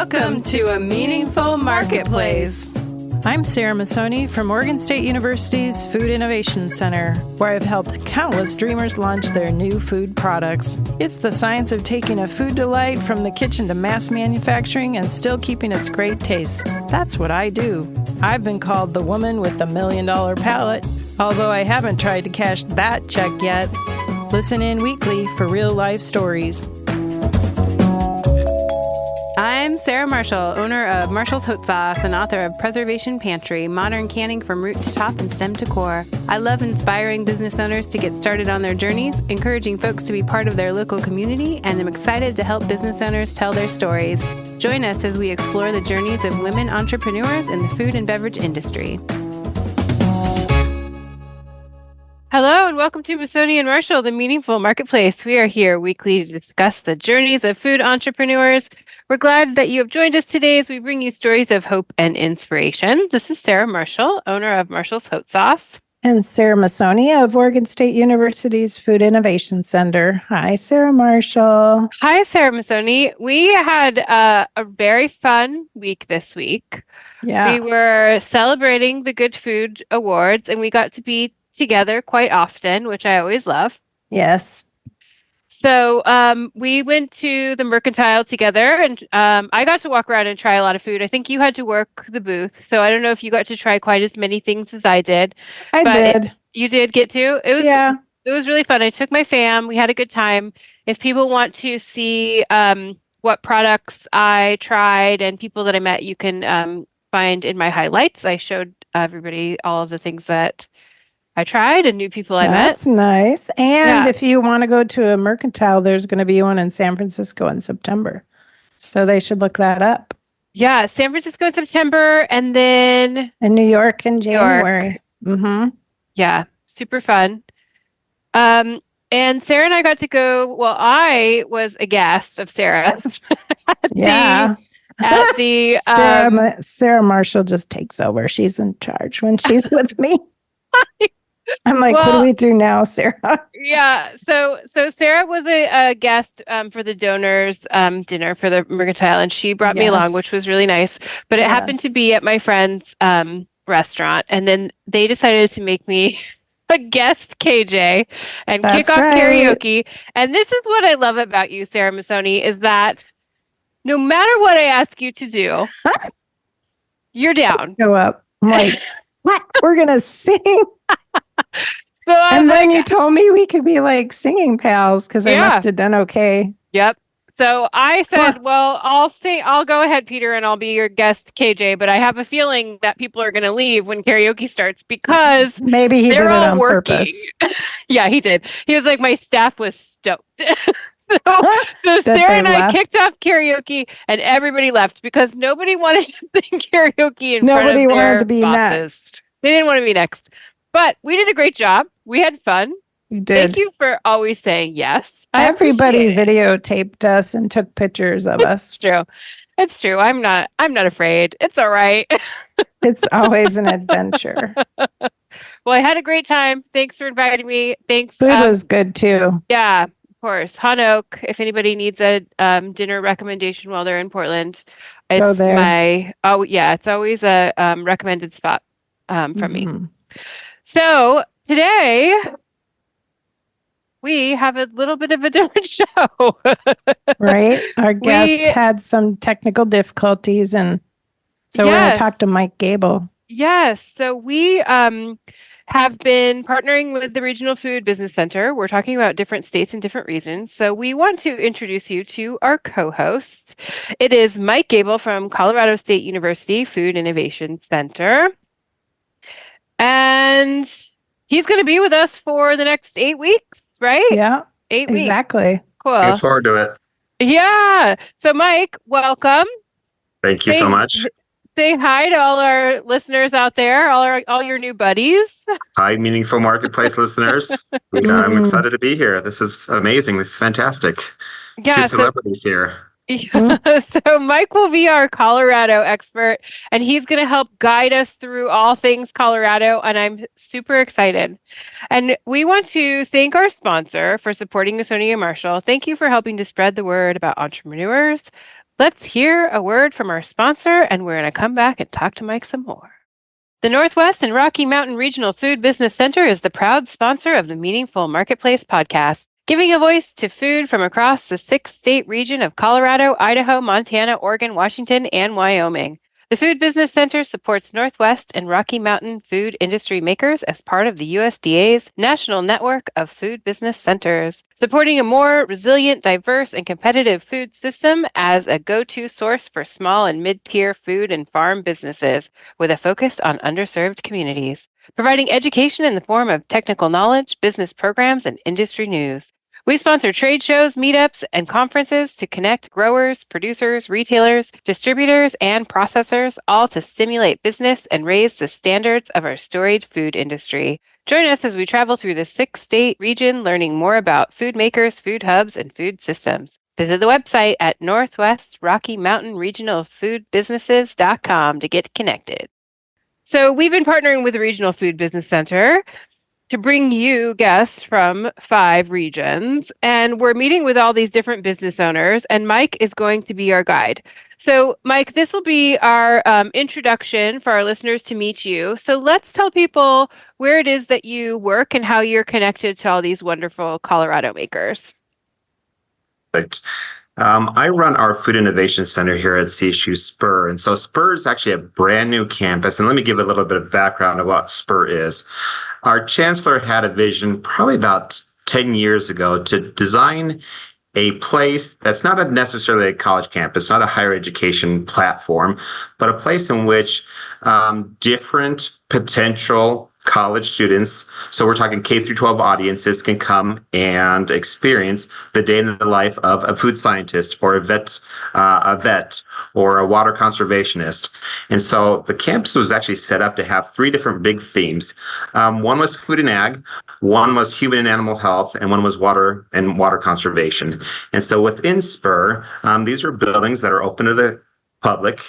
Welcome to A Meaningful Marketplace. I'm Sarah Masoni from Oregon State University's Food Innovation Center, where I've helped countless dreamers launch their new food products. It's the science of taking a food delight from the kitchen to mass manufacturing and still keeping its great taste. That's what I do. I've been called the woman with the $1 million palate, although I haven't tried to cash that check yet. Listen in weekly for real-life stories. I'm Sarah Marshall, owner of Marshall's Hot Sauce and author of Preservation Pantry, modern canning from root to top and stem to core. I love inspiring business owners to get started on their journeys, encouraging folks to be part of their local community, and I'm excited to help business owners tell their stories. Join us as we explore the journeys of women entrepreneurs in the food and beverage industry. Hello and welcome to Masoni and Marshall, the Meaningful Marketplace. We are here weekly to discuss the journeys of food entrepreneurs. We're glad that you have joined us today as we bring you stories of hope and inspiration. This is Sarah Marshall, owner of Marshall's Hot Sauce. And Sarah Masoni of Oregon State University's Food Innovation Center. Hi, Sarah Marshall. Hi, Sarah Masoni. We had a very fun week this week. Yeah. We were celebrating the Good Food Awards, and we got to be together quite often, which I always love. Yes. So we went to the Mercantile together, and I got to walk around and try a lot of food. I think you had to work the booth, so I don't know if you got to try quite as many things as I did. I did. You did get to? It was really fun. I took my fam. We had a good time. If people want to see what products I tried and people that I met, you can find in my highlights. I showed everybody all of the things that I tried and new people I met. That's nice. And if you want to go to a Mercantile, there's going to be one in San Francisco in September. So they should look that up. Yeah, San Francisco in September, and then in New York in January. Mm-hmm. Yeah, super fun. And Sarah and I got to go, well, I was a guest of Sarah's. Sarah Marshall just takes over. She's in charge when she's with me. I'm like, what do we do now, Sarah? Yeah. So Sarah was a guest for the donors dinner for the Mercantile, and she brought me along, which was really nice. But it happened to be at my friend's restaurant, and then they decided to make me a guest KJ and kick off karaoke. And this is what I love about you, Sarah Masoni, is that no matter what I ask you to do, you're down. Go up. I'm like, what? We're going to sing? And then you told me we could be like singing pals because I must have done okay. Yep. So I said, well, I'll go ahead, Peter, and I'll be your guest, KJ. But I have a feeling that people are going to leave when karaoke starts because maybe he did it on purpose. Yeah, he did. He was like, my staff was stoked. So Sarah and I kicked off karaoke, and everybody left because nobody wanted to sing karaoke in front of their Nobody wanted to be bosses. next. They didn't want to be next. But we did a great job. We had fun. You did. Thank you for always saying yes. Everybody videotaped us and took pictures of us. It's true. It's true. I'm not afraid. It's all right. It's always an adventure. Well, I had a great time. Thanks for inviting me. Thanks. Food was good too. Yeah, of course. Han Oak, if anybody needs a dinner recommendation while they're in Portland, it's it's always a recommended spot from me. So today we have a little bit of a different show. Right? Our guest had some technical difficulties, and so we're going to talk to Mike Gabel. Yes. So we have been partnering with the Regional Food Business Center. We're talking about different states and different regions. So we want to introduce you to our co-host. It is Mike Gabel from Colorado State University Food Innovation Center. And he's going to be with us for the next 8 weeks, right? Yeah, 8 weeks. Exactly. Cool. Looking forward to it. Yeah. So, Mike, welcome. Thank you so much. Say hi to all our listeners out there, all your new buddies. Hi, Meaningful Marketplace listeners. I'm excited to be here. This is amazing. This is fantastic. Yeah, 2 celebrities here. Yeah. So Mike will be our Colorado expert, and he's going to help guide us through all things Colorado, and I'm super excited. And we want to thank our sponsor for supporting Masoni and Marshall. Thank you for helping to spread the word about entrepreneurs, Let's hear a word from our sponsor, and we're going to come back and talk to Mike some more. The Northwest and Rocky Mountain Regional Food Business Center is the proud sponsor of the Meaningful Marketplace podcast, giving a voice to food from across the 6-state region of Colorado, Idaho, Montana, Oregon, Washington, and Wyoming. The Food Business Center supports Northwest and Rocky Mountain food industry makers as part of the USDA's National Network of Food Business Centers, supporting a more resilient, diverse, and competitive food system as a go-to source for small and mid-tier food and farm businesses with a focus on underserved communities, providing education in the form of technical knowledge, business programs, and industry news. We sponsor trade shows, meetups, and conferences to connect growers, producers, retailers, distributors, and processors, all to stimulate business and raise the standards of our storied food industry. Join us as we travel through the 6-state region, learning more about food makers, food hubs, and food systems. Visit the website at Northwest Rocky Mountain Regional Food Businesses.com to get connected. So we've been partnering with the Regional Food Business Center to bring you guests from 5 regions. And we're meeting with all these different business owners, and Mike is going to be our guide. So, Mike, this will be our introduction for our listeners to meet you. So let's tell people where it is that you work and how you're connected to all these wonderful Colorado makers. Perfect. I run our Food Innovation Center here at CSU Spur. And so Spur is actually a brand new campus. And let me give a little bit of background of what Spur is. Our chancellor had a vision probably about 10 years ago to design a place that's not necessarily a college campus, not a higher education platform, but a place in which different potential college students, so we're talking K through 12 audiences, can come and experience the day in the life of a food scientist or a vet or a water conservationist. And so the campus was actually set up to have 3 different big themes. One was food and ag, one was human and animal health, and one was water and water conservation. And so within Spur, these are buildings that are open to the public.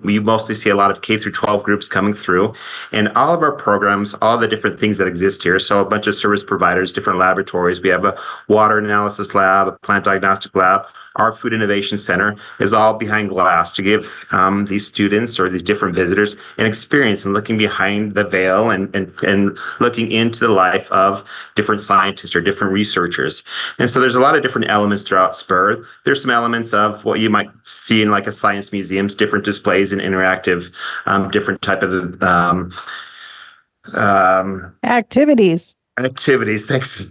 We mostly see a lot of K through 12 groups coming through, and all of our programs, all the different things that exist here. So a bunch of service providers, different laboratories. We have a water analysis lab, a plant diagnostic lab. Our Food Innovation Center is all behind glass to give these students or these different visitors an experience in looking behind the veil and looking into the life of different scientists or different researchers. And so there's a lot of different elements throughout Spur. There's some elements of what you might see in like a science museums, different displays and interactive, different type of activities. Thanks.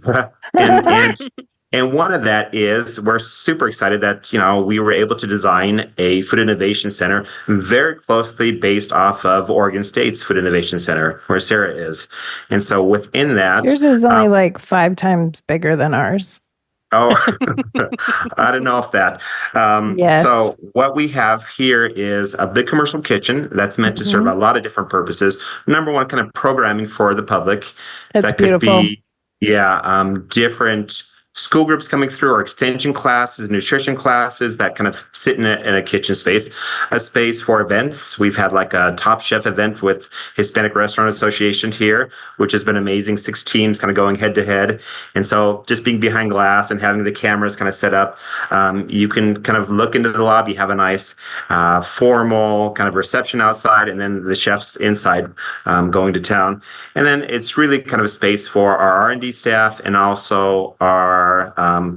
And one of that is we're super excited that, we were able to design a Food Innovation Center very closely based off of Oregon State's Food Innovation Center, where Sarah is. And so within that... Yours is only like 5 times bigger than ours. Oh, I don't know if that. Yes. So what we have here is a big commercial kitchen that's meant to serve a lot of different purposes. Number one, kind of programming for the public. It's that beautiful. Could be, different school groups coming through, or extension classes, nutrition classes that kind of sit in a kitchen space, a space for events. We've had like a Top Chef event with Hispanic Restaurant Association here, which has been amazing. 6 teams kind of going head to head. And so just being behind glass and having the cameras kind of set up, you can kind of look into the lobby, have a nice formal kind of reception outside, and then the chefs inside going to town. And then it's really kind of a space for our R&D staff and also our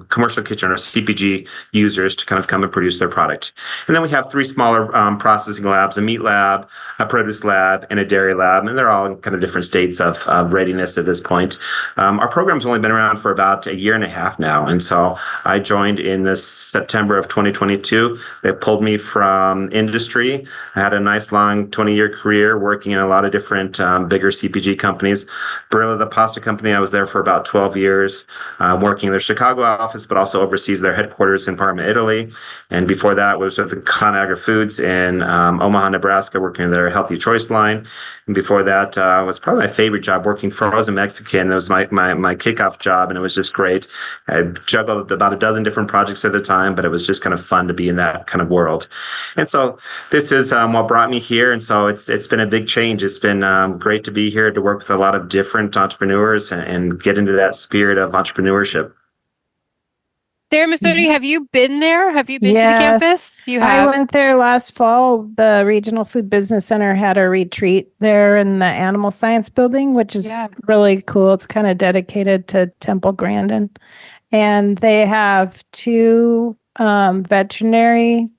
commercial kitchen or CPG users to kind of come and produce their product. And then we have 3 smaller processing labs, a meat lab, a produce lab, and a dairy lab, and they're all in kind of different states of readiness at this point. Our program's only been around for about 1.5 years now, and so I joined in this September of 2022. They pulled me from industry. I had a nice long 20-year career working in a lot of different bigger CPG companies. Barilla, the pasta company, I was there for about 12 years, working in their Chicago office, but also oversees their headquarters in Parma, Italy. And before that was with the Conagra Foods in Omaha, Nebraska, working in their Healthy Choice line. And before that was probably my favorite job, working frozen Mexican. It was my kickoff job, and it was just great. I juggled about a dozen different projects at a time, but it was just kind of fun to be in that kind of world. And so this is what brought me here. And so it's been a big change. It's been great to be here to work with a lot of different entrepreneurs and get into that spirit of entrepreneurship. Sarah Masoni, have you been there? Have you been to the campus? You I have? went there last fall. The Regional Food Business Center had a retreat there in the Animal Science Building, which is Yeah. really cool. It's kind of dedicated to Temple Grandin. And they have two veterinary,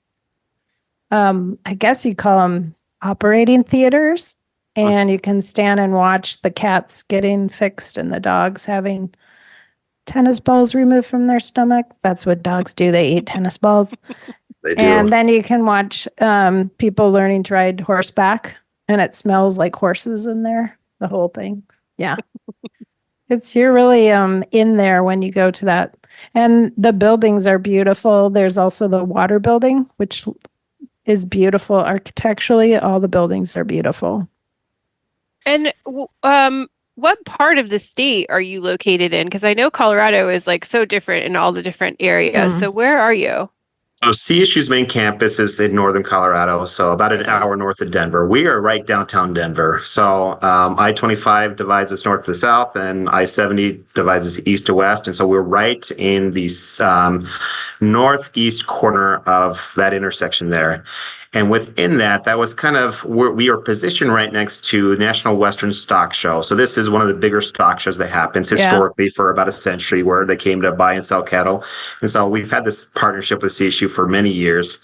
I guess you call them operating theaters. And you can stand and watch the cats getting fixed and the dogs having tennis balls removed from their stomach. That's what dogs do. They eat tennis balls. They do. And then you can watch people learning to ride horseback, and it smells like horses in there, the whole thing. Yeah. You're really in there when you go to that. And the buildings are beautiful. There's also the water building, which is beautiful architecturally. All the buildings are beautiful. And what part of the state are you located in? Because I know Colorado is like so different in all the different areas. So where are you? So CSU's main campus is in northern Colorado, so about an Okay. hour north of Denver. We are right downtown Denver. So I-25 divides us north to south, and I-70 divides us east to west. And so we're right in the northeast corner of that intersection there. And within that, that was kind of where we are positioned right next to National Western Stock Show. So this is one of the bigger stock shows that happens historically for about a century, where they came to buy and sell cattle. And so we've had this partnership with CSU for many years.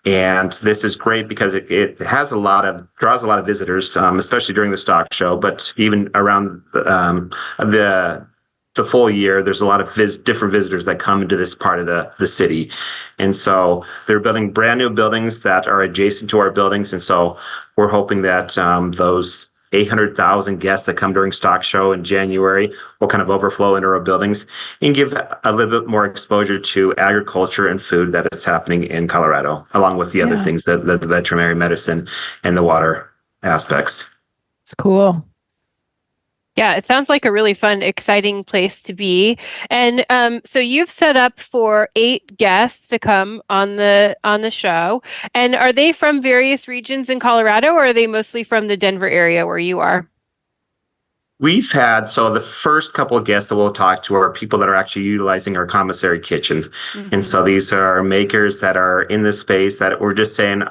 And this is great because it draws a lot of visitors, especially during the stock show, but even around the full year, there's a lot of different visitors that come into this part of the city. And so they're building brand new buildings that are adjacent to our buildings. And so we're hoping that those 800,000 guests that come during stock show in January will kind of overflow into our buildings and give a little bit more exposure to agriculture and food that is happening in Colorado, along with the other things, that the veterinary medicine and the water aspects. It's cool. Yeah, it sounds like a really fun, exciting place to be. And so you've set up for 8 guests to come on the show. And are they from various regions in Colorado, or are they mostly from the Denver area where you are? So the first couple of guests that we'll talk to are people that are actually utilizing our commissary kitchen. And so these are makers that are in this space that we're just saying,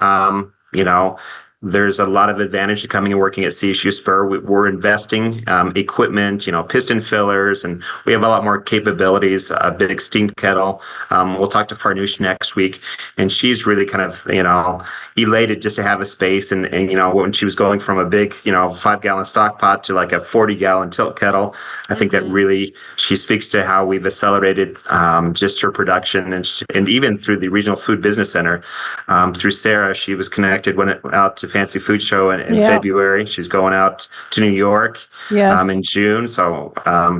there's a lot of advantage to coming and working at CSU Spur. We're investing equipment, piston fillers, and we have a lot more capabilities, a big steam kettle. We'll talk to Farnoosh next week, and she's really kind of, elated just to have a space. And when she was going from a big, 5-gallon stock pot to like a 40-gallon tilt kettle, I think that really, she speaks to how we've accelerated just her production. And even through the Regional Food Business Center, through Sarah, she was connected when it went out to Fancy Food Show in February. She's going out to New York in June. So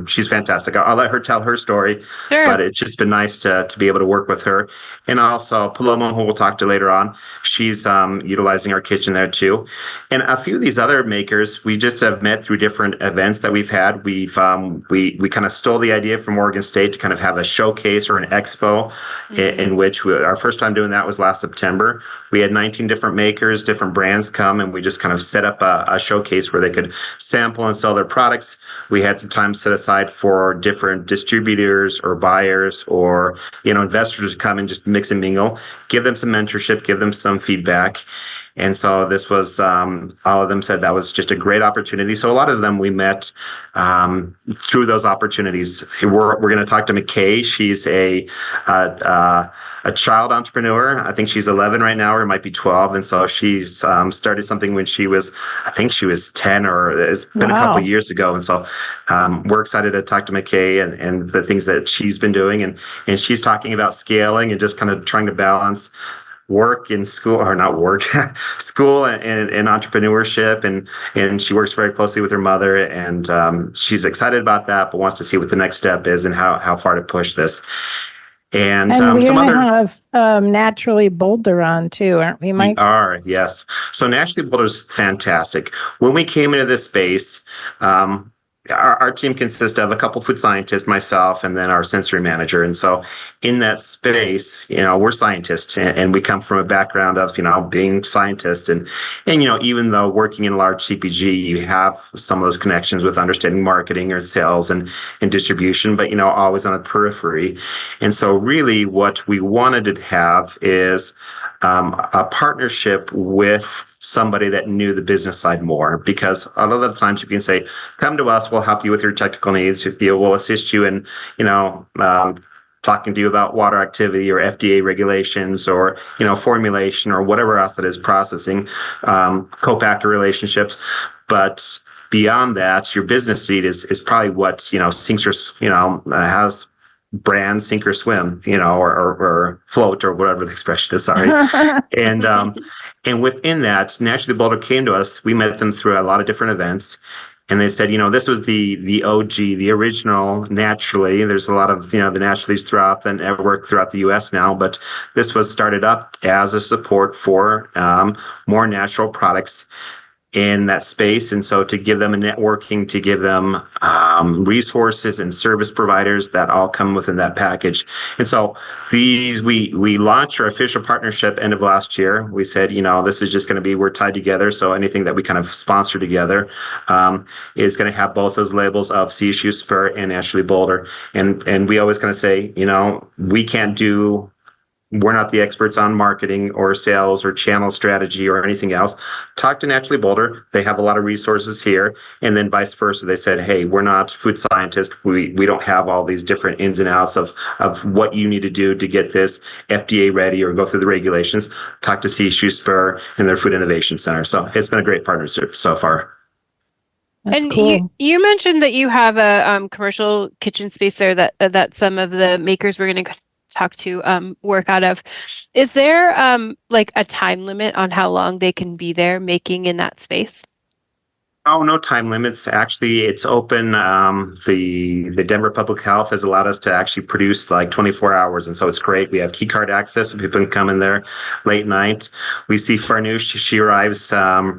she's fantastic. I'll let her tell her story, but it's just been nice to be able to work with her. And also Paloma, who we'll talk to later on, she's utilizing our kitchen there too. And a few of these other makers, we just have met through different events that we've had. We kind of stole the idea from Oregon State to kind of have a showcase or an expo in which our first time doing that was last September. We had 19 different makers, different brands come, and we just kind of set up a showcase where they could sample and sell their products. We had some time set aside for different distributors or buyers or investors to come and just mix and mingle, give them some mentorship, give them some feedback. And so this was, all of them said that was just a great opportunity. So a lot of them we met through those opportunities. We're going to talk to McKay. She's a child entrepreneur. I think she's 11 right now, or it might be 12. And so she's started something when I think she was 10, or it's been a couple of years ago. And so we're excited to talk to McKay and the things that she's been doing. And she's talking about scaling and just kind of trying to balance work in school, or not work, school and entrepreneurship. And she works very closely with her mother, and she's excited about that, but wants to see what the next step is and how far to push this. And we're going to have Naturally Boulder on too, aren't we, Mike? We are, yes. So Naturally Boulder is fantastic. When we came into this space, our team consists of a couple food scientists, myself, and then our sensory manager. And so in that space, we're scientists, and we come from a background of, being scientists. And even though working in large CPG, you have some of those connections with understanding marketing or sales and distribution, but, always on a periphery. And so really what we wanted to have is a partnership with somebody that knew the business side more. Because a lot of the times you can say, come to us, we'll help you with your technical needs. We'll assist you in, talking to you about water activity or FDA regulations or, formulation or whatever else that is processing, co-packer relationships. But beyond that, your business need is probably what, sinks or, has brand sink or swim, or float or whatever the expression is. Sorry. And within that, Naturally Boulder came to us. We met them through a lot of different events. And they said, this was the OG, the original Naturally. There's a lot of, the Naturallys throughout the network throughout the U.S. now, but this was started up as a support for more natural products in that space. And so to give them a networking, to give them resources and service providers that all come within that package. And so we launched our official partnership end of last year. We said, this is just going to be, we're tied together. So anything that we kind of sponsor together is going to have both those labels of CSU Spur and Naturally Boulder. And we always kind of say, we're not the experts on marketing or sales or channel strategy or anything else. Talk to Naturally Boulder. They have a lot of resources here. And then vice versa. They said, hey, we're not food scientists. We don't have all these different ins and outs of what you need to do to get this FDA ready or go through the regulations. Talk to CSU Spur and their Food Innovation Center. So it's been a great partnership so far. That's and cool. you mentioned that you have a commercial kitchen space there that some of the makers we're going to talk to work out of. Is there like a time limit on how long they can be there making in that space? Oh, no time limits. Actually, it's open. The Denver Public Health has allowed us to actually produce like 24 hours. And so it's great. We have key card access so people can come in there late night. We see Farnoosh. She arrives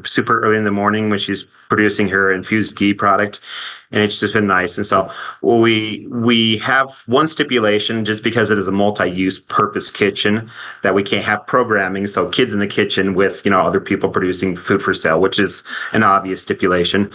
super early in the morning when she's producing her infused ghee product. And it's just been nice. And so we have one stipulation, just because it is a multi-use purpose kitchen, that we can't have programming. So kids in the kitchen with, other people producing food for sale, which is an obvious stipulation.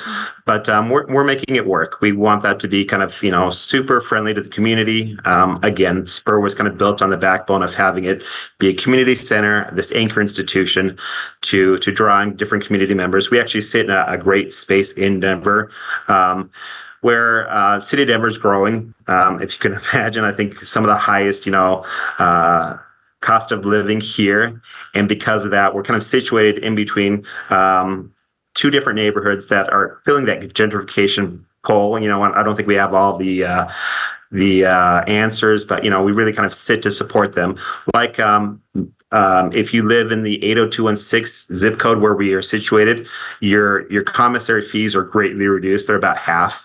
But we're making it work. We want that to be kind of, super friendly to the community. Again, Spur was kind of built on the backbone of having it be a community center, this anchor institution to draw in different community members. We actually sit in a great space in Denver. Where city of Denver is growing. If you can imagine, I think some of the highest, cost of living here. And because of that, we're kind of situated in between two different neighborhoods that are feeling that gentrification pull. I don't think we have all the answers, but, we really kind of sit to support them. Like, if you live in the 80216 zip code where we are situated, your commissary fees are greatly reduced. They're about half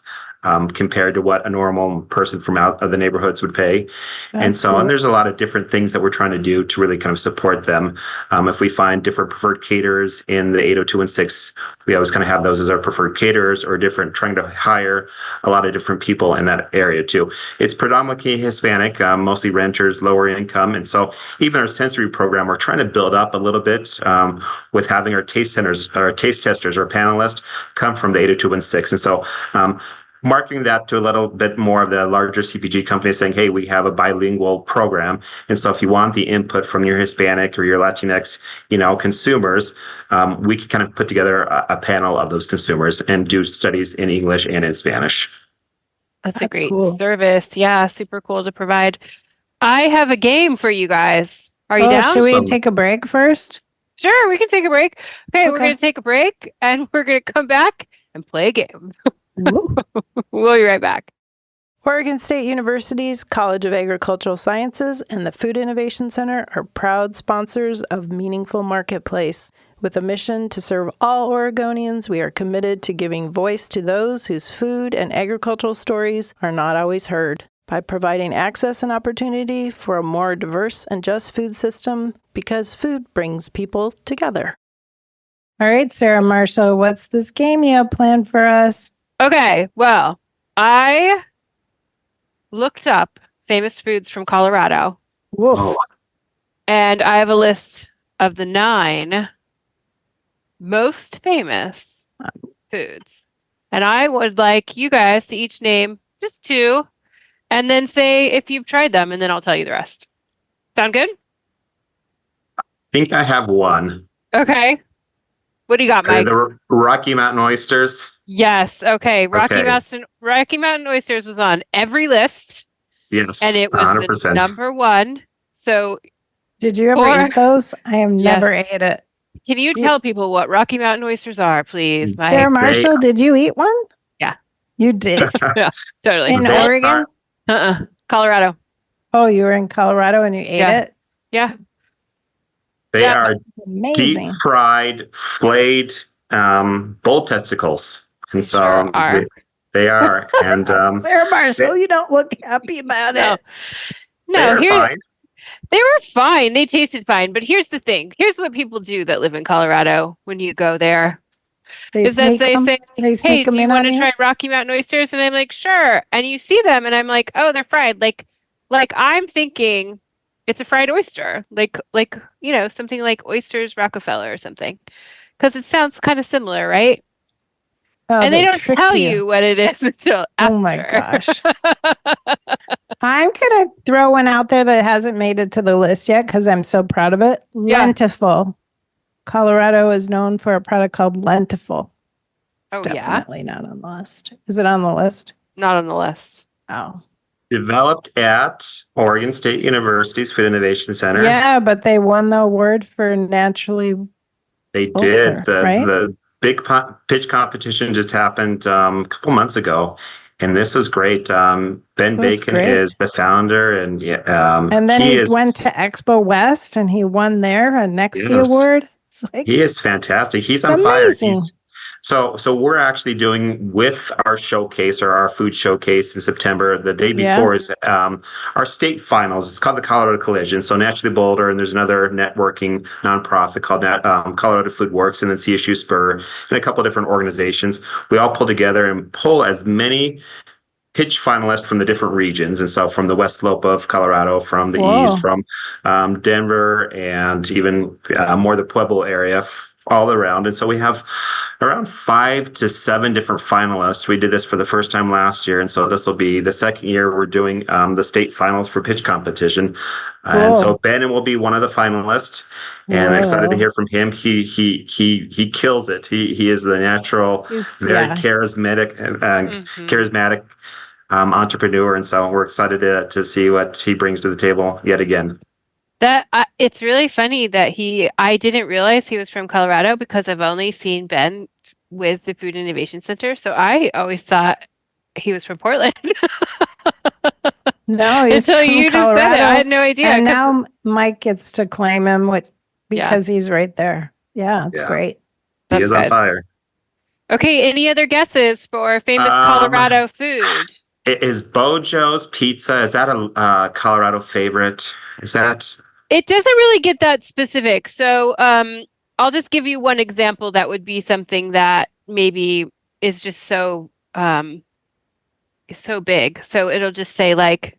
compared to what a normal person from out of the neighborhoods would pay. And there's a lot of different things that we're trying to do to really kind of support them. If we find different preferred caterers in the 80216, we always kind of have those as our preferred caterers, or trying to hire a lot of different people in that area too. It's predominantly Hispanic, mostly renters, lower income. And so even our sensory program, we're trying to build up a little bit with having our taste testers, our panelists come from the 80216. And so marketing that to a little bit more of the larger CPG companies, saying, hey, we have a bilingual program. And so if you want the input from your Hispanic or your Latinx, consumers, we can kind of put together a panel of those consumers and do studies in English and in Spanish. That's a great service. Yeah, super cool to provide. I have a game for you guys. Are you down? Should we take a break first? Sure, we can take a break. Okay, we're going to take a break and we're going to come back and play a game. We'll be right back. Oregon State University's College of Agricultural Sciences and the Food Innovation Center are proud sponsors of Meaningful Marketplace. With a mission to serve all Oregonians, we are committed to giving voice to those whose food and agricultural stories are not always heard. By providing access and opportunity for a more diverse and just food system, because food brings people together. All right, Sarah Marshall, what's this game you have planned for us? Okay, well, I looked up famous foods from Colorado. Woof. And I have a list of the 9 most famous foods. And I would like you guys to each name just 2 and then say if you've tried them, and then I'll tell you the rest. Sound good? think I have one. Okay. What do you got, Mike? The Rocky Mountain oysters. Yes. Okay. Okay. Rocky Mountain oysters was on every list, and Yes, it was the 100%. number one. So, Did you ever eat those? I have never ate it. Can you tell people what Rocky Mountain oysters are, please, Mike? Sarah Marshall, did you eat one? Yeah. You did? Yeah, totally. In Oregon? Colorado. Oh, you were in Colorado and you ate it? Yeah. They are amazing. Deep fried, flayed bull testicles. And so sure are. They are. And Sarah Marshall, you don't look happy about it. No, fine. They were fine. They tasted fine. But here's the thing. Here's what people do that live in Colorado when you go there. They say, hey, do you want to try Rocky Mountain oysters? And I'm like, sure. And you see them and I'm like, oh, they're fried. Like I'm thinking it's a fried oyster. Like something like Oysters Rockefeller or something. Because it sounds kind of similar, right? Oh, and they don't tell you what it is until after. Oh my gosh. I'm going to throw one out there that hasn't made it to the list yet because I'm so proud of it. Yeah. Lentiful. Colorado is known for a product called Lentiful. It's definitely not on the list. Is it on the list? Not on the list. Oh. Developed at Oregon State University's Food Innovation Center. Yeah, but they won the award for naturally. They did. The big pitch competition just happened a couple months ago, and this was great. Ben Bacon is the founder, and and then he went to Expo West, and he won there a Nexty Award. He is fantastic. He's on fire. So we're actually doing with our showcase or our food showcase in September. The day before is our state finals. It's called the Colorado Collision. So Naturally Boulder, and there's another networking nonprofit called Colorado Food Works, and then CSU Spur, and a couple of different organizations. We all pull together and pull as many pitch finalists from the different regions. And so from the west slope of Colorado, from the east, from Denver, and even more the Pueblo area, all around. And so we have around 5 to 7 different finalists. We did this for the first time last year. And so this will be the second year we're doing the state finals for pitch competition. And so Ben will be one of the finalists. And I'm excited to hear from him. He kills it. He is the natural, very charismatic entrepreneur. And so we're excited to see what he brings to the table yet again. That it's really funny that I didn't realize he was from Colorado because I've only seen Ben with the Food Innovation Center. So I always thought he was from Portland. No, he's until from you Colorado. Just said it. I had no idea. And now Mike gets to claim him because he's right there. Yeah, it's great. He is on fire. Okay, any other guesses for famous Colorado food? Is Bojo's Pizza, is that a Colorado favorite? Is that... It doesn't really get that specific. So I'll just give you one example that would be something that maybe is just so big. So it'll just say like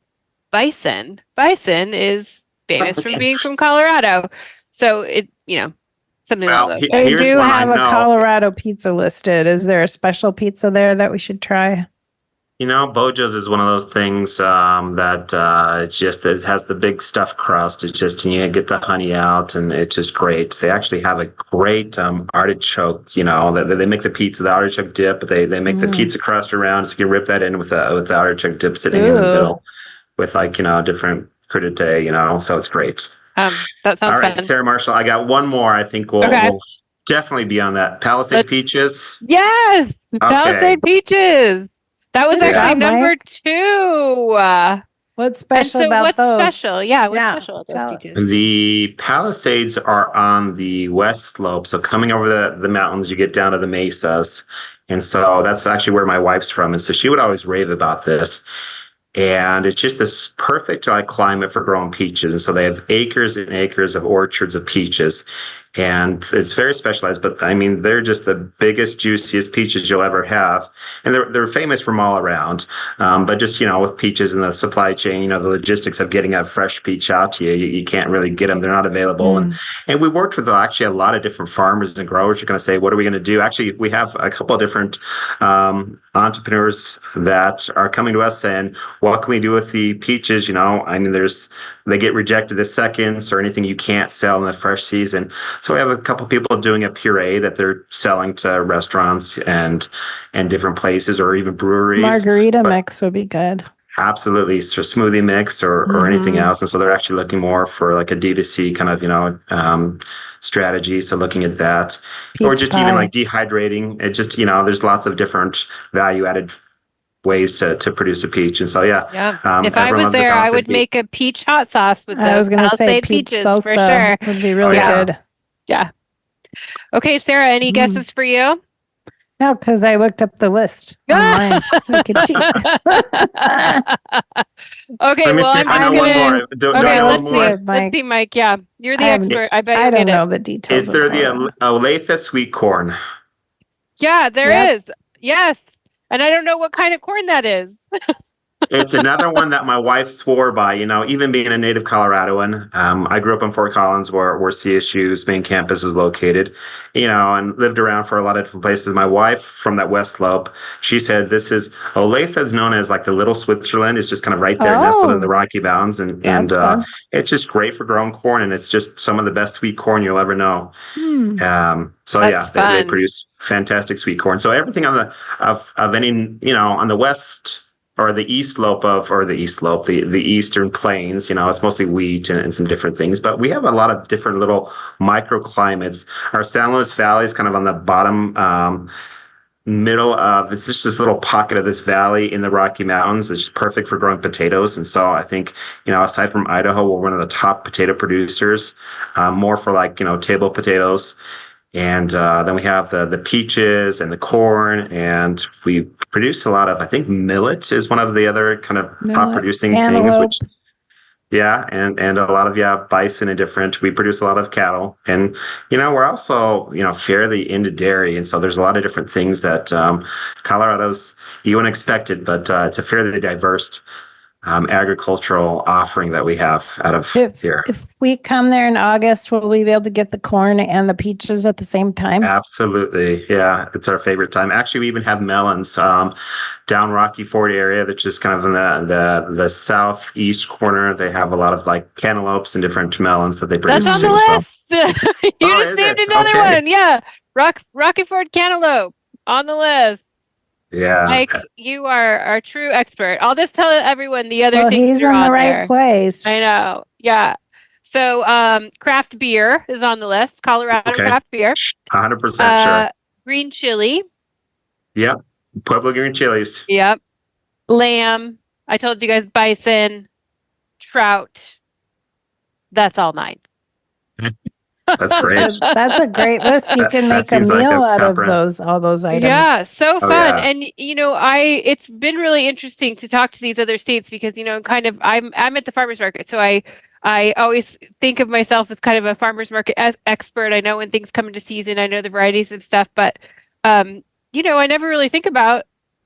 bison. Bison is famous for being from Colorado. So something like that. They do have a Colorado pizza listed. Is there a special pizza there that we should try? Bojo's is one of those things that it has the big stuffed crust. It's just, you get the honey out, and it's just great. They actually have a great artichoke, that they make the pizza, the artichoke dip, but they make the pizza crust around, so you can rip that in with the artichoke dip sitting in the middle with different crudité, so it's great. That sounds all right, fun. Sarah Marshall, I got one more. I think we'll definitely be on that. Palisade Peaches. Yes, Palisade Peaches. That was actually number 2. What's special about those? What's special? Yeah, what's special about those peaches? The Palisades are on the west slope. So coming over the mountains, you get down to the mesas. And so that's actually where my wife's from. And so she would always rave about this. And it's just this perfect climate for growing peaches. And so they have acres and acres of orchards of peaches. And it's very specialized, but they're just the biggest, juiciest peaches you'll ever have. And they're famous from all around. But just, with peaches and the supply chain, the logistics of getting a fresh peach out to you, you can't really get them. They're not available. And we worked with actually a lot of different farmers and growers. You're going to say, what are we going to do? Actually, we have a couple of different entrepreneurs that are coming to us saying, what can we do with the peaches? I mean, they get rejected the seconds or anything you can't sell in the fresh season. So we have a couple people doing a puree that they're selling to restaurants and different places or even breweries. Margarita mix would be good. Absolutely. So smoothie mix or anything else. And so they're actually looking more for like a D2C kind of, strategy. So looking at that or just even like dehydrating it, just, there's lots of different value added ways to produce a peach. And so, if I was there, I would make a peach hot sauce with those. I was going to say peaches salsa for sure. Would be really good. Yeah. Okay, Sarah, any guesses for you? No, because I looked up the list online so I could cheat. Okay, well, I'm going to... Let's see, Mike. Yeah, you're the expert. I bet I don't know the details. Is there the Olathe sweet corn? Yeah, there is. Yes. And I don't know what kind of corn that is. It's another one that my wife swore by, even being a native Coloradoan. I grew up in Fort Collins where CSU's main campus is located, and lived around for a lot of different places. My wife from that West Slope, she said Olathe is known as like the little Switzerland. It's just kind of right there nestled in the Rocky Mountains. And it's just great for growing corn. And it's just some of the best sweet corn you'll ever know. They produce fantastic sweet corn. So everything on on the west or the east slope the eastern plains, it's mostly wheat and some different things. But we have a lot of different little microclimates. Our San Luis Valley is kind of on the bottom middle of, it's just this little pocket of this valley in the Rocky Mountains. It's just perfect for growing potatoes. And so I think, aside from Idaho, we're one of the top potato producers, more for like, table potatoes. And then we have the peaches and the corn, and we produce a lot of, I think millet is one of the other kind of top producing things, which, and a lot of, bison and different. We produce a lot of cattle, and, we're also, fairly into dairy. And so there's a lot of different things that Colorado's, you wouldn't expect it, but it's a fairly diverse agricultural offering that we have out of here. If we come there in August, will we be able to get the corn and the peaches at the same time? Absolutely. Yeah, it's our favorite time. Actually, we even have melons down Rocky Ford area, that's just kind of in the southeast corner. They have a lot of like cantaloupes and different melons that they produce. That's on the list. You just named another one. Yeah, Rocky Ford cantaloupe on the list. Yeah, Mike, you are our true expert. I'll just tell everyone the other things. He's in the right place. I know. Yeah. So, craft beer is on the list. Colorado craft beer. 100% sure. Green chili. Yep. Pueblo green chilies. Yep. Lamb. I told you guys bison, trout. That's all 9. That's great. That's a great list. You can make a meal out of all those items. Yeah, so fun. And it's been really interesting to talk to these other states because kind of I'm at the farmers market, so I always think of myself as kind of a farmers market expert. I know when things come into season. I know the varieties of stuff, but I never really think about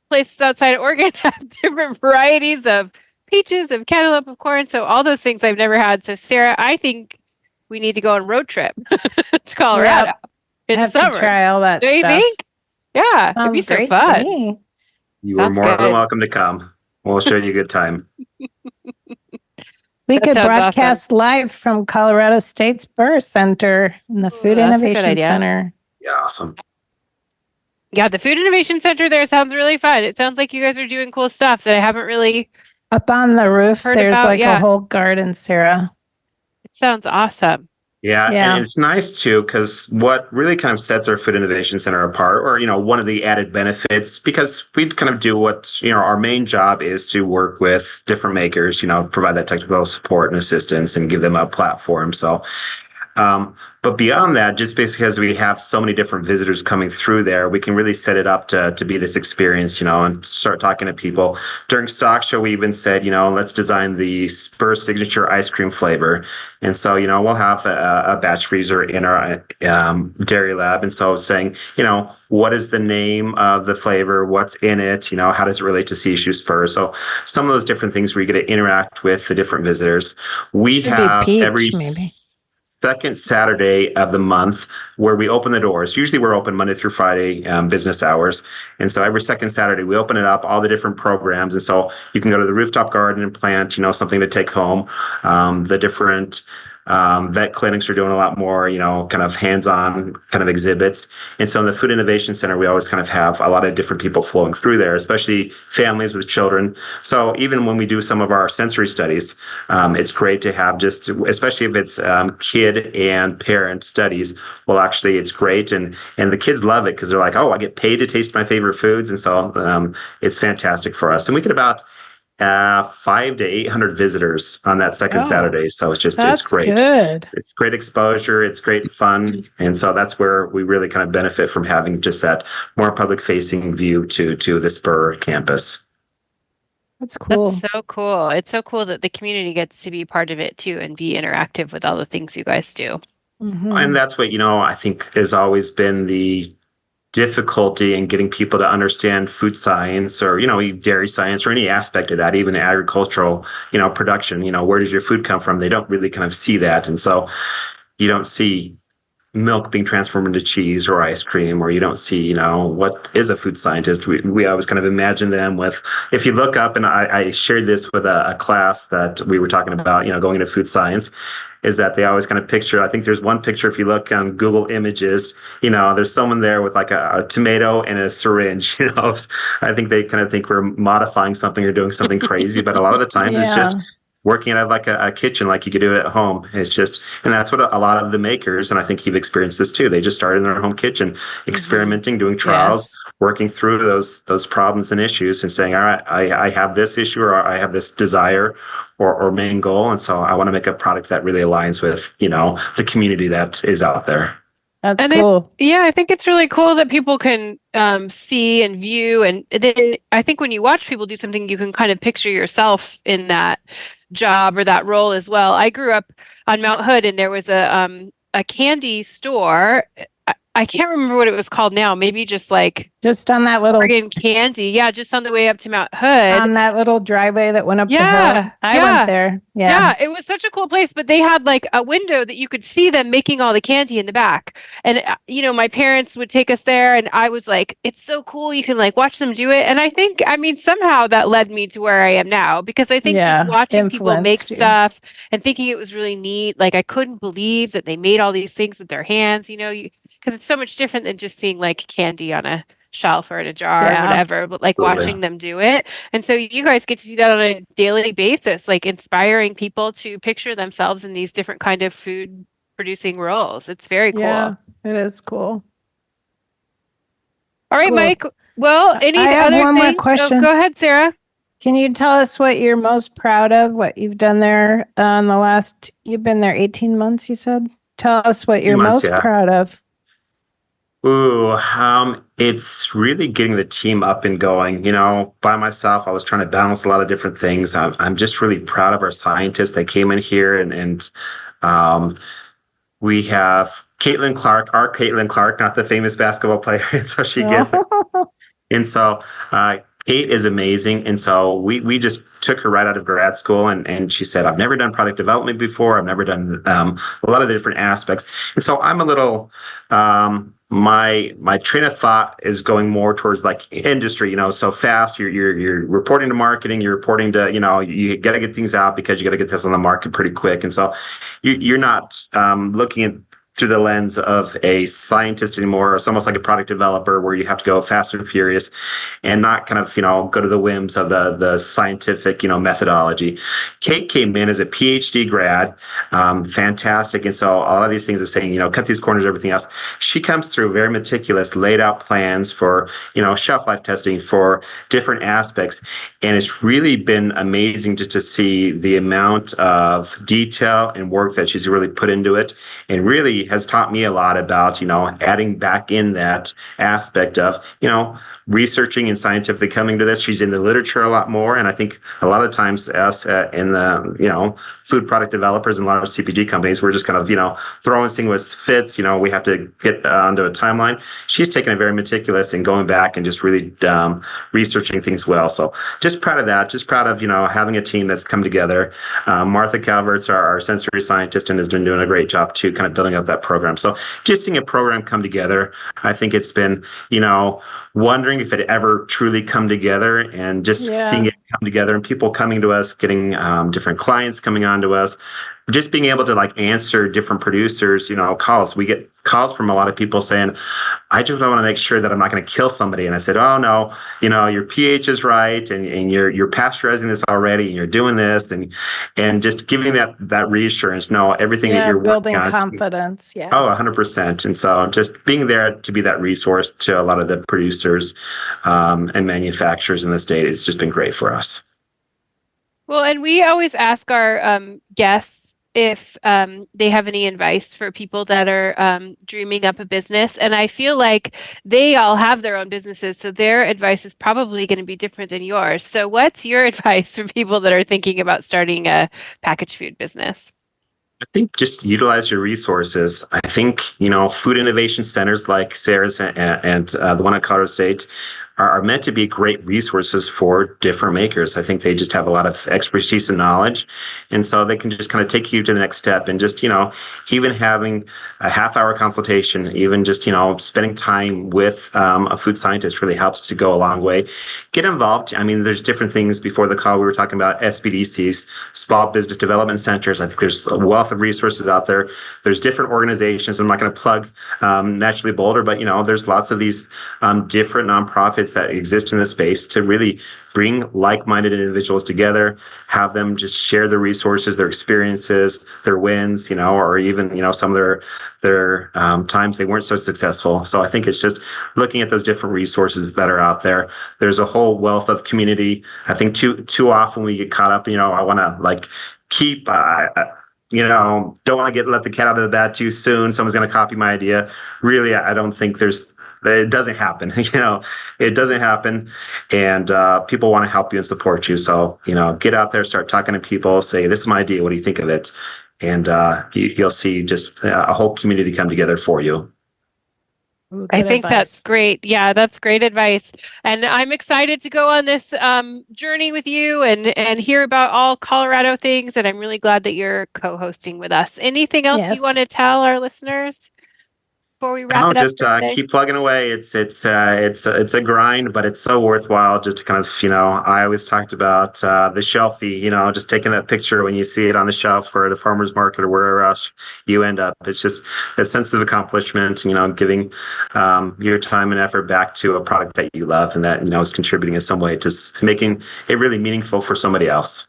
places outside of Oregon have different varieties of peaches, of cantaloupe, of corn. So all those things I've never had. So Sarah, I think we need to go on a road trip to Colorado in the summer. To try all that stuff. Do you think? Yeah, it'd be so fun. You are more than welcome to come. We'll show you a good time. We could broadcast live from Colorado State's Burr Center in the Food Innovation Center. Yeah, awesome. Yeah, the Food Innovation Center there sounds really fun. It sounds like you guys are doing cool stuff that I haven't really up on the roof. There's a whole garden, Sarah. Sounds awesome. Yeah, and it's nice too, because what really kind of sets our Food Innovation Center apart, or one of the added benefits, because we kind of do what our main job is to work with different makers, provide that technical support and assistance, and give them a platform. So, but beyond that, just basically because we have so many different visitors coming through there, we can really set it up to be this experience, and start talking to people. During Stock Show, we even said, let's design the Spur signature ice cream flavor. And so, we'll have a batch freezer in our dairy lab. And so saying, what is the name of the flavor? What's in it? How does it relate to CSU Spur? So some of those different things where you get to interact with the different visitors. We have peach, maybe. second Saturday of the month where we open the doors. Usually we're open Monday through Friday, business hours. And so every second Saturday we open it up, all the different programs. And so you can go to the rooftop garden and plant, something to take home. The different vet clinics are doing a lot more, kind of hands-on kind of exhibits. And so in the Food Innovation Center, we always kind of have a lot of different people flowing through there, especially families with children. So even when we do some of our sensory studies, it's great to have just, especially if it's kid and parent studies. Well, actually, it's great. And the kids love it because they're like, oh, I get paid to taste my favorite foods. And so it's fantastic for us. And we get about 500 to 800 visitors on that second Saturday. So it's great. Good. It's great exposure. It's great fun. And so that's where we really kind of benefit from having just that more public facing view to the Spur campus. That's cool. That's so cool. It's so cool that the community gets to be part of it too and be interactive with all the things you guys do. Mm-hmm. And that's what, I think has always been the difficulty in getting people to understand food science or, dairy science or any aspect of that, even agricultural, production, where does your food come from? They don't really kind of see that. And so you don't see milk being transformed into cheese or ice cream, or you don't see, what is a food scientist? We always kind of imagine them with, if you look up, and I shared this with a class that we were talking about, going into food science, is that they always kind of picture, I think there's one picture, if you look on Google Images, there's someone there with like a tomato and a syringe, I think they kind of think we're modifying something or doing something crazy, but a lot of the times it's just working out of like a kitchen, like you could do it at home. It's just, and that's what a lot of the makers, and I think you've experienced this too, they just started in their home kitchen, experimenting, doing trials, working through those problems and issues and saying, all right, I have this issue or I have this desire or main goal. And so I want to make a product that really aligns with, the community that is out there. That's cool. I think it's really cool that people can see and view. And then I think when you watch people do something, you can kind of picture yourself in that job or that role as well. I grew up on Mount Hood, and there was a candy store. I can't remember what it was called now. Maybe just on that little Oregon candy. Yeah, just on the way up to Mount Hood. On that little driveway that went up the hill. I went there. Yeah, it was such a cool place, but they had like a window that you could see them making all the candy in the back. And my parents would take us there, and I was like, it's so cool. You can like watch them do it. And I mean, somehow that led me to where I am now, because I think just watching people make stuff and thinking it was really neat. Like I couldn't believe that they made all these things with their hands, because it's so much different than just seeing like candy on a shelf or in a jar or whatever, but like watching them do it. And so you guys get to do that on a daily basis, like inspiring people to picture themselves in these different kind of food producing roles. It's very cool. Yeah, it is cool. All right, cool. Mike. Well, any other one things? More question. Go ahead, Sarah. Can you tell us what you're most proud of, what you've done there you've been there 18 months, you said? Tell us what you're most proud of. Ooh, it's really getting the team up and going. By myself, I was trying to balance a lot of different things. I'm just really proud of our scientists that came in here, and we have Caitlin Clark, our Caitlin Clark, not the famous basketball player, and so she gets it. And so Kate is amazing. And so we just took her right out of grad school, and she said, I've never done product development before. I've never done a lot of the different aspects. And so I'm a little, my train of thought is going more towards like industry, so fast, you're reporting to marketing, you're reporting to, you got to get things out because you got to get this on the market pretty quick. And so you're not looking at through the lens of a scientist anymore. It's almost like a product developer where you have to go fast and furious and not kind of, go to the whims of the scientific, methodology. Kate came in as a PhD grad, fantastic. And so all of these things are saying, cut these corners, everything else. She comes through very meticulous, laid out plans for, shelf life testing for different aspects. And it's really been amazing just to see the amount of detail and work that she's really put into it, and really has taught me a lot about, adding back in that aspect of, researching and scientifically coming to this. She's in the literature a lot more. And I think a lot of times us in the, food product developers and large CPG companies, we're just kind of, throwing things with fits. We have to get onto a timeline. She's taken it very meticulous and going back and just really researching things well. So just proud of that. Just proud of, having a team that's come together. Martha Calvert's our sensory scientist and has been doing a great job too, kind of building up that program. So just seeing a program come together, I think it's been, wondering if it ever truly come together, and just seeing it come together and people coming to us, getting different clients coming on to us, just being able to answer different producers, calls. We get calls from a lot of people saying, I just want to make sure that I'm not going to kill somebody. And I said, oh no, your pH is right, and you're pasteurizing this already, and you're doing this, and just giving that reassurance. No, everything that you're building working on, confidence. Yeah. Oh, 100%. And so just being there to be that resource to a lot of the producers and manufacturers in the state has just been great for us. Well, and we always ask our guests if they have any advice for people that are dreaming up a business. And I feel like they all have their own businesses, so their advice is probably going to be different than yours. So what's your advice for people that are thinking about starting a packaged food business? I think just utilize your resources. I think, food innovation centers like Sarah's and the one at Colorado State are meant to be great resources for different makers. I think they just have a lot of expertise and knowledge. And so they can just kind of take you to the next step, and just, even having a half-hour consultation, even just, spending time with a food scientist really helps to go a long way. Get involved. I mean, there's different things. Before the call, we were talking about SBDCs, small business development centers. I think there's a wealth of resources out there. There's different organizations. I'm not going to plug Naturally Boulder, but, there's lots of these different nonprofits that exist in the space to really bring like-minded individuals together, have them just share their resources, their experiences, their wins, or even, some of their times they weren't so successful. So I think it's just looking at those different resources that are out there. There's a whole wealth of community. I think too often we get caught up, I want to keep, don't want to let the cat out of the bag too soon. Someone's going to copy my idea. Really, I don't think it doesn't happen. It doesn't happen. And people want to help you and support you. So, get out there, start talking to people, say, this is my idea. What do you think of it? And you'll see just a whole community come together for you. Ooh, I think that's great. Yeah, that's great advice. And I'm excited to go on this journey with you and hear about all Colorado things. And I'm really glad that you're co-hosting with us. Anything else you want to tell our listeners before we wrap it up? Just keep plugging away. It's a grind, but it's so worthwhile. Just to kind of, I always talked about the shelfie. Just taking that picture when you see it on the shelf or at a farmer's market or wherever else you end up. It's just a sense of accomplishment. Giving your time and effort back to a product that you love and that is contributing in some way, just making it really meaningful for somebody else.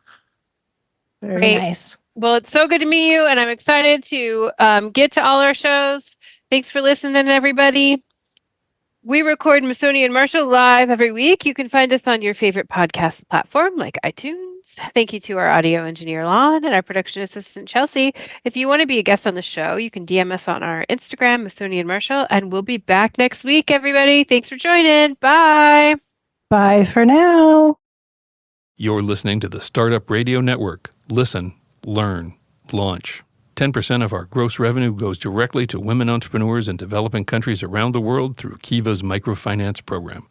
Very nice. Well, it's so good to meet you, and I'm excited to get to all our shows. Thanks for listening, everybody. We record Masoni and Marshall live every week. You can find us on your favorite podcast platform like iTunes. Thank you to our audio engineer, Lon, and our production assistant, Chelsea. If you want to be a guest on the show, you can DM us on our Instagram, Masoni and Marshall, and we'll be back next week, everybody. Thanks for joining. Bye. Bye for now. You're listening to the Startup Radio Network. Listen, learn, launch. 10% of our gross revenue goes directly to women entrepreneurs in developing countries around the world through Kiva's microfinance program.